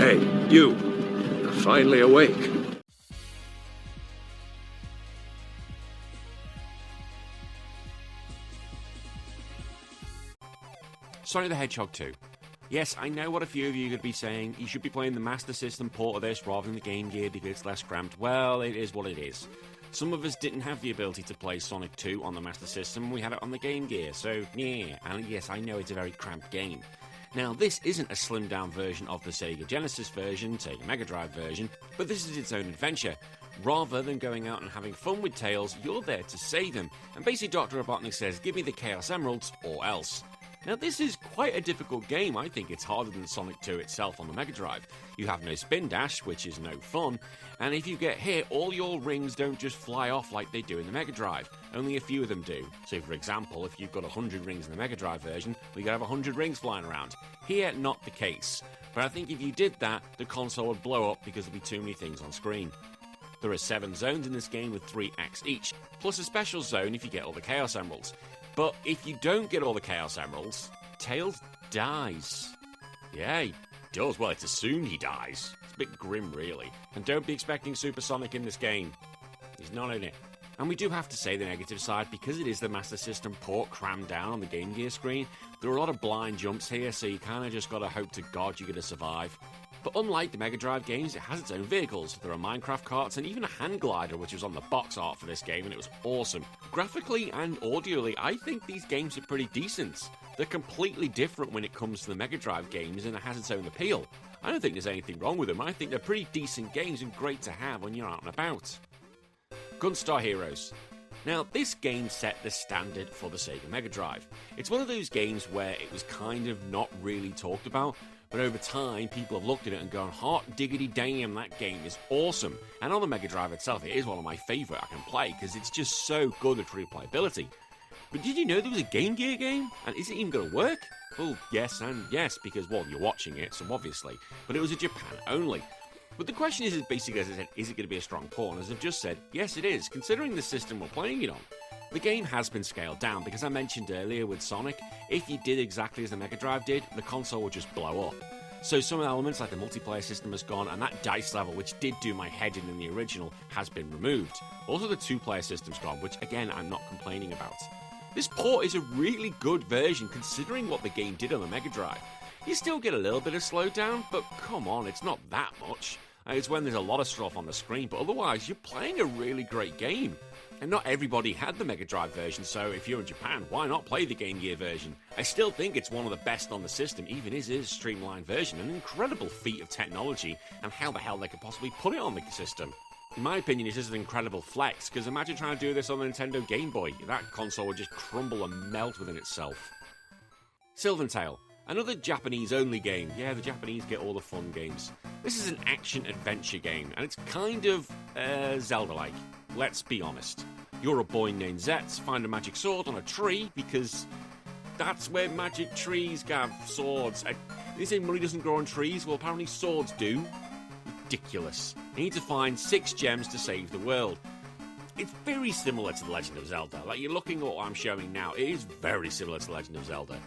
Hey, you. You're finally awake. Sonic the Hedgehog 2. Yes, I know what a few of you are going to be saying. You should be playing the Master System port of this rather than the Game Gear because it's less cramped. Well, it is what it is. Some of us didn't have the ability to play Sonic 2 on the Master System, we had it on the Game Gear, so yeah, and yes, I know it's a very cramped game. Now, this isn't a slimmed down version of the Sega Genesis version, Sega Mega Drive version, but this is its own adventure. Rather than going out and having fun with Tails, you're there to save him, and basically Dr. Robotnik says, give me the Chaos Emeralds or else. Now, this is quite a difficult game. I think it's harder than Sonic 2 itself on the Mega Drive. You have no spin dash, which is no fun, and if you get hit, all your rings don't just fly off like they do in the Mega Drive. Only a few of them do. So, for example, if you've got 100 rings in the Mega Drive version, we could have 100 rings flying around. Here, not the case. But I think if you did that, the console would blow up because there'd be too many things on screen. There are 7 zones in this game with 3 acts each, plus a special zone if you get all the Chaos Emeralds. But if you don't get all the Chaos Emeralds, Tails dies. Yeah, he does. Well, it's assumed he dies. It's a bit grim, really. And don't be expecting Super Sonic in this game. He's not in it. And we do have to say the negative side, because it is the Master System port crammed down on the Game Gear screen, there are a lot of blind jumps here, so you kind of just gotta hope to God you're gonna survive. But unlike the Mega Drive games, it has its own vehicles. There are Minecraft carts and even a hand glider, which was on the box art for this game, and it was awesome. Graphically and audially, I think these games are pretty decent. They're completely different when it comes to the Mega Drive games, and it has its own appeal. I don't think there's anything wrong with them. I think they're pretty decent games and great to have when you're out and about. Gunstar Heroes. Now, this game set the standard for the Sega Mega Drive. It's one of those games where it was kind of not really talked about, but over time, people have looked at it and gone, hot diggity damn, that game is awesome. And on the Mega Drive itself, it is one of my favourite I can play, because it's just so good at replayability. But did you know there was a Game Gear game? And is it even going to work? Well, yes and yes, because, well, you're watching it, so obviously. But it was in Japan only. But the question is basically, as I said, is it going to be a strong port? And as I've just said, yes it is, considering the system we're playing it on. The game has been scaled down, because I mentioned earlier with Sonic, if you did exactly as the Mega Drive did, the console would just blow up. So some elements like the multiplayer system has gone, and that dice level, which did do my head in the original, has been removed. Also the 2-player system's gone, which again, I'm not complaining about. This port is a really good version considering what the game did on the Mega Drive. You still get a little bit of slowdown, but come on, it's not that much. It's when there's a lot of stuff on the screen, but otherwise, you're playing a really great game. And not everybody had the Mega Drive version, so if you're in Japan, why not play the Game Gear version? I still think it's one of the best on the system, even as is streamlined version, an incredible feat of technology, and how the hell they could possibly put it on the system. In my opinion, it's just an incredible flex, because imagine trying to do this on the Nintendo Game Boy. That console would just crumble and melt within itself. Sylvan Tale. Another Japanese-only game. Yeah, the Japanese get all the fun games. This is an action-adventure game, and it's kind of, Zelda-like. Let's be honest. You're a boy named Zetz, find a magic sword on a tree, because that's where magic trees have swords. They say money doesn't grow on trees, well apparently swords do. Ridiculous. You need to find 6 gems to save the world. It's very similar to The Legend of Zelda. Like, you're looking at what I'm showing now, it is very similar to The Legend of Zelda.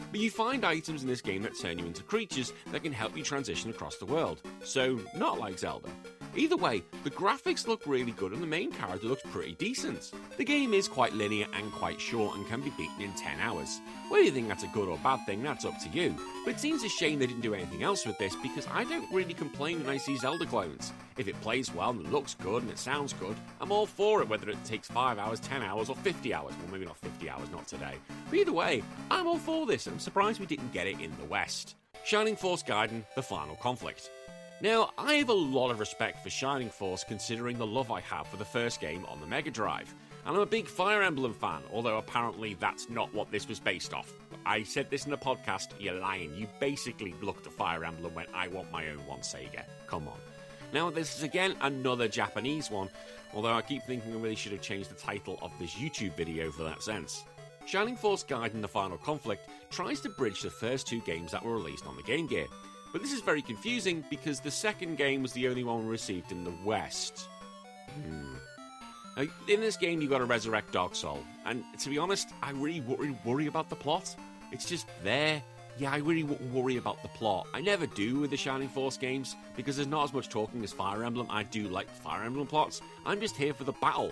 But you find items in this game that turn you into creatures that can help you transition across the world. So, not like Zelda. Either way, the graphics look really good and the main character looks pretty decent. The game is quite linear and quite short and can be beaten in 10 hours. Whether you think that's a good or bad thing, that's up to you. But it seems a shame they didn't do anything else with this, because I don't really complain when I see Zelda clones. If it plays well and it looks good and it sounds good, I'm all for it, whether it takes 5 hours, 10 hours or 50 hours. Well, maybe not 50 hours, not today. But either way, I'm all for this and I'm surprised we didn't get it in the West. Shining Force Gaiden, The Final Conflict. Now, I have a lot of respect for Shining Force considering the love I have for the first game on the Mega Drive. And I'm a big Fire Emblem fan, although apparently that's not what this was based off. I said this in the podcast, you're lying. You basically looked at Fire Emblem and went, I want my own one, Sega. Come on. Now, this is again another Japanese one, although I keep thinking I really should have changed the title of this YouTube video for that sense. Shining Force Gaiden: The Final Conflict tries to bridge the first 2 games that were released on the Game Gear. But this is very confusing because the second game was the only one received in the West. Now, in this game, you've got to resurrect Dark Soul, and to be honest, I really worry about the plot. It's just there. yeah, I really wouldn't worry about the plot. I never do with the Shining Force games, because there's not as much talking as Fire Emblem. I do like Fire Emblem plots. I'm just here for the battle.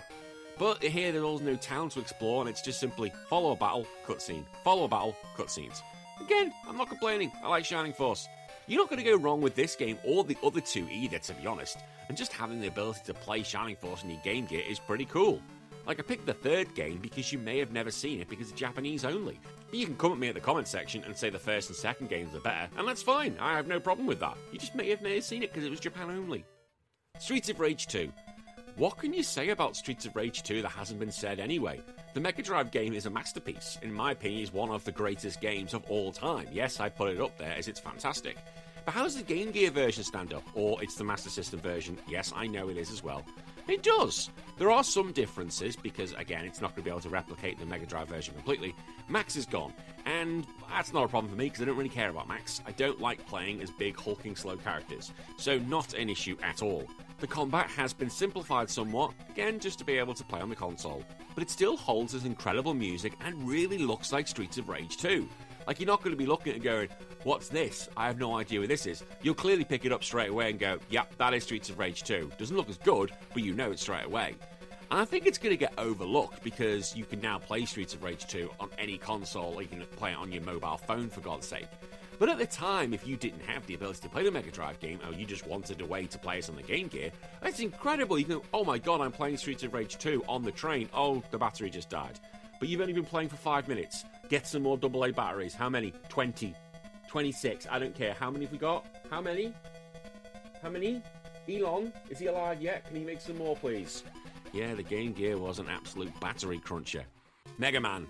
But here there's no town to explore, and it's just simply follow a battle, cutscene. Follow a battle, cutscenes. Again, I'm not complaining. I like Shining Force. You're not going to go wrong with this game or the other two either, to be honest. And just having the ability to play Shining Force in your Game Gear is pretty cool. Like, I picked the third game because you may have never seen it because it's Japanese only. But you can come at me at the comment section and say the first and second games are better, and that's fine. I have no problem with that. You just may have never seen it because it was Japan only. Streets of Rage 2. What can you say about Streets of Rage 2 that hasn't been said anyway? The Mega Drive game is a masterpiece. In my opinion, it's one of the greatest games of all time. Yes, I put it up there as it's fantastic. But how does the Game Gear version stand up? Or it's the Master System version. Yes, I know it is as well. It does. There are some differences because, again, it's not going to be able to replicate the Mega Drive version completely. Max is gone, and that's not a problem for me because I don't really care about Max. I don't like playing as big, hulking, slow characters, so not an issue at all. The combat has been simplified somewhat, again, just to be able to play on the console, but it still holds its incredible music and really looks like Streets of Rage 2. Like, you're not going to be looking at it going, what's this? I have no idea what this is. You'll clearly pick it up straight away and go, yep, that is Streets of Rage 2. Doesn't look as good, but you know it straight away. And I think it's going to get overlooked because you can now play Streets of Rage 2 on any console, or you can play it on your mobile phone, for God's sake. But at the time, if you didn't have the ability to play the Mega Drive game, or you just wanted a way to play it on the Game Gear, that's incredible. You can go, oh my god, I'm playing Streets of Rage 2 on the train. Oh, the battery just died. But you've only been playing for 5 minutes. Get some more AA batteries. How many? 20. 26. I don't care. How many have we got? How many? How many? Elon, is he alive yet? Can he make some more, please? Yeah, the Game Gear was an absolute battery cruncher. Mega Man.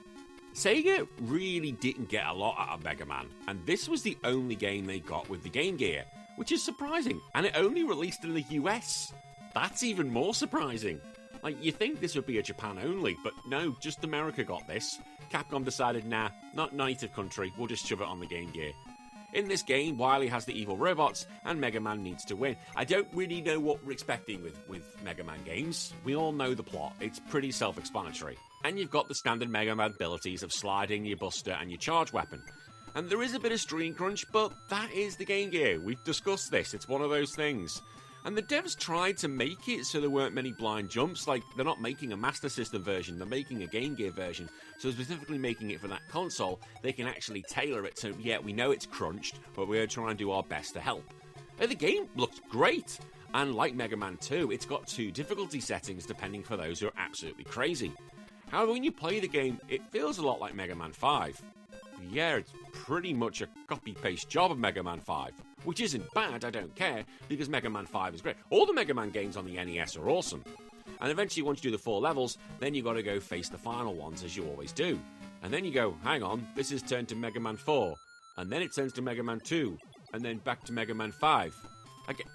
Sega really didn't get a lot out of Mega Man, and this was the only game they got with the Game Gear, which is surprising, and it only released in the US. That's even more surprising. Like, you think this would be a Japan only, but no, just America got this. Capcom decided, nah, not native country, we'll just shove it on the Game Gear. In this game, Wily has the evil robots, and Mega Man needs to win. I don't really know what we're expecting with Mega Man games. We all know the plot, it's pretty self-explanatory. And you've got the standard Mega Man abilities of sliding, your buster, and your charge weapon. And there is a bit of screen crunch, but that is the Game Gear. We've discussed this, it's one of those things. And the devs tried to make it so there weren't many blind jumps. Like, they're not making a Master System version, they're making a Game Gear version. So specifically making it for that console, they can actually tailor it to, yeah, we know it's crunched, but we're trying to do our best to help. And the game looks great. And like Mega Man 2, it's got 2 difficulty settings depending for those who are absolutely crazy. However, when you play the game, it feels a lot like Mega Man 5. Yeah, it's pretty much a copy-paste job of Mega Man 5. Which isn't bad, I don't care, because Mega Man 5 is great. All the Mega Man games on the NES are awesome. And eventually, once you do the 4 levels, then you got to go face the final ones, as you always do. And then you go, hang on, this is turned to Mega Man 4. And then it turns to Mega Man 2. And then back to Mega Man 5.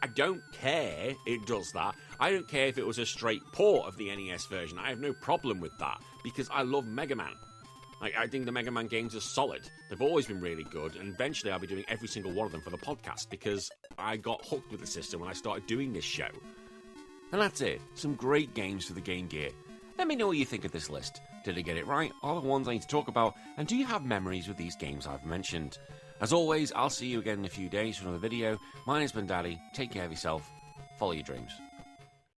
I don't care it does that. I don't care if it was a straight port of the NES version. I have no problem with that, because I love Mega Man. I think the Mega Man games are solid. They've always been really good, and eventually I'll be doing every single one of them for the podcast, because I got hooked with the system when I started doing this show. And that's it. Some great games for the Game Gear. Let me know what you think of this list. Did I get it right? Are the ones I need to talk about? And do you have memories with these games I've mentioned? As always, I'll see you again in a few days for another video. My name's been Daddy. Take care of yourself. Follow your dreams.